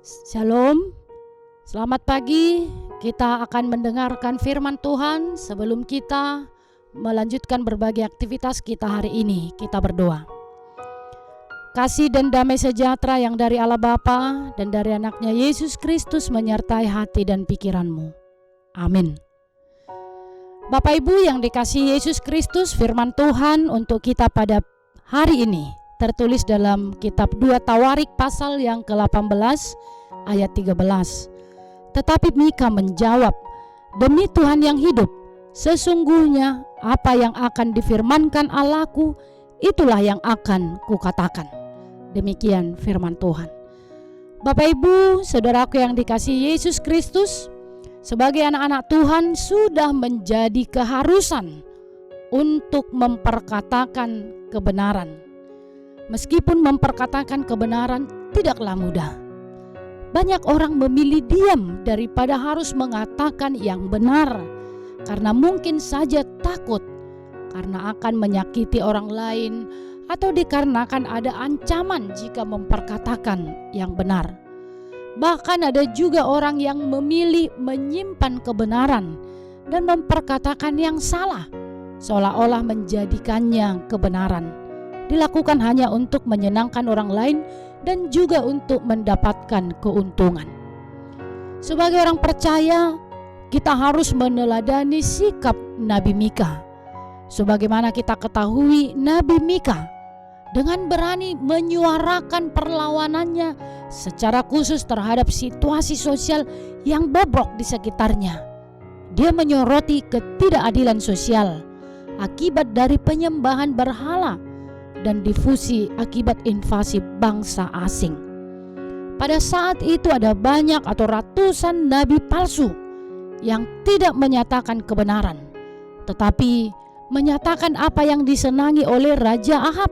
Shalom, selamat pagi. Kita akan mendengarkan firman Tuhan. Sebelum kita melanjutkan berbagai aktivitas kita hari ini, kita berdoa. Kasih dan damai sejahtera yang dari Allah Bapa dan dari anaknya Yesus Kristus menyertai hati dan pikiranmu. Amin. Bapak Ibu yang dikasihi Yesus Kristus, firman Tuhan untuk kita pada hari ini tertulis dalam kitab 2 Tawarik pasal yang ke-18 ayat 13. Tetapi Mika menjawab, "Demi Tuhan yang hidup, sesungguhnya apa yang akan difirmankan Allahku, itulah yang akan kukatakan." Demikian firman Tuhan. Bapak Ibu, saudaraku yang dikasihi Yesus Kristus, sebagai anak-anak Tuhan sudah menjadi keharusan untuk memperkatakan kebenaran. Meskipun memperkatakan kebenaran tidaklah mudah. Banyak orang memilih diam daripada harus mengatakan yang benar, karena mungkin saja takut karena akan menyakiti orang lain atau dikarenakan ada ancaman jika memperkatakan yang benar. Bahkan ada juga orang yang memilih menyimpan kebenaran dan memperkatakan yang salah, seolah-olah menjadikannya kebenaran. Dilakukan hanya untuk menyenangkan orang lain dan juga untuk mendapatkan keuntungan. Sebagai orang percaya, kita harus meneladani sikap Nabi Mika. Sebagaimana kita ketahui, Nabi Mika dengan berani menyuarakan perlawanannya secara khusus terhadap situasi sosial yang bobrok di sekitarnya. Dia menyoroti ketidakadilan sosial akibat dari penyembahan berhala dan difusi akibat invasi bangsa asing. Pada saat itu ada banyak atau ratusan nabi palsu yang tidak menyatakan kebenaran, tetapi menyatakan apa yang disenangi oleh Raja Ahab.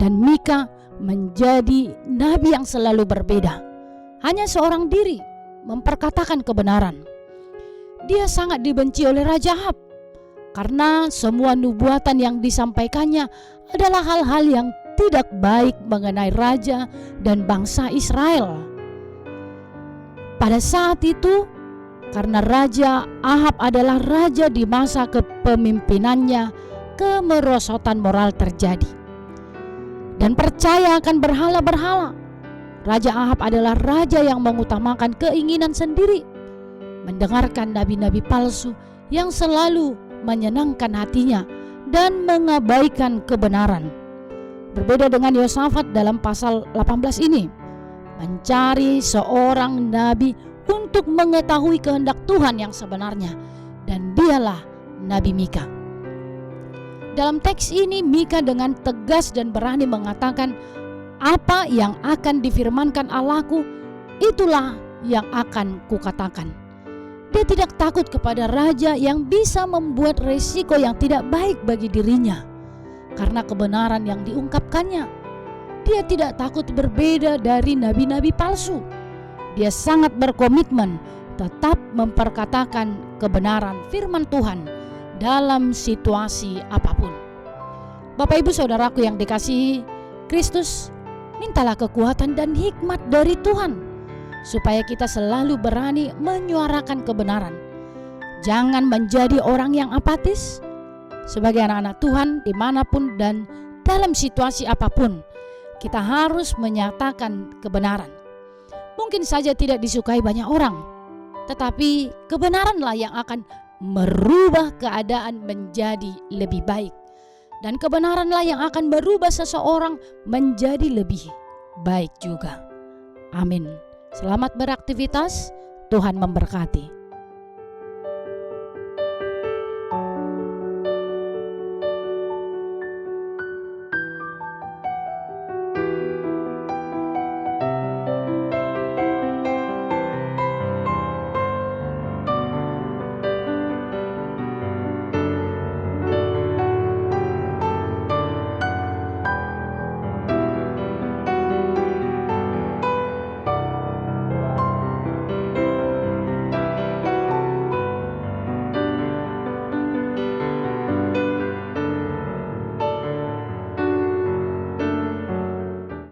Dan Mika menjadi nabi yang selalu berbeda. Hanya seorang diri memperkatakan kebenaran. Dia sangat dibenci oleh Raja Ahab karena semua nubuatan yang disampaikannya adalah hal-hal yang tidak baik mengenai raja dan bangsa Israel. Pada saat itu, karena Raja Ahab adalah raja di masa kepemimpinannya, kemerosotan moral terjadi. Dan percaya akan berhala-berhala. Raja Ahab adalah raja yang mengutamakan keinginan sendiri, mendengarkan nabi-nabi palsu yang selalu menyenangkan hatinya dan mengabaikan kebenaran. Berbeda dengan Yosafat dalam pasal 18 ini, mencari seorang nabi untuk mengetahui kehendak Tuhan yang sebenarnya, dan dialah Nabi Mika. Dalam teks ini Mika dengan tegas dan berani mengatakan, apa yang akan difirmankan Allahku, itulah yang akan kukatakan. Dia tidak takut kepada raja yang bisa membuat resiko yang tidak baik bagi dirinya karena kebenaran yang diungkapkannya. Dia tidak takut berbeda dari nabi-nabi palsu. Dia sangat berkomitmen tetap memperkatakan kebenaran firman Tuhan dalam situasi apapun. Bapak Ibu saudaraku yang dikasihi Kristus, mintalah kekuatan dan hikmat dari Tuhan supaya kita selalu berani menyuarakan kebenaran. Jangan menjadi orang yang apatis. Sebagai anak-anak Tuhan, dimanapun dan dalam situasi apapun, kita harus menyatakan kebenaran. Mungkin saja tidak disukai banyak orang, tetapi kebenaranlah yang akan merubah keadaan menjadi lebih baik. Dan kebenaranlah yang akan merubah seseorang menjadi lebih baik juga. Amin. Selamat beraktivitas, Tuhan memberkati.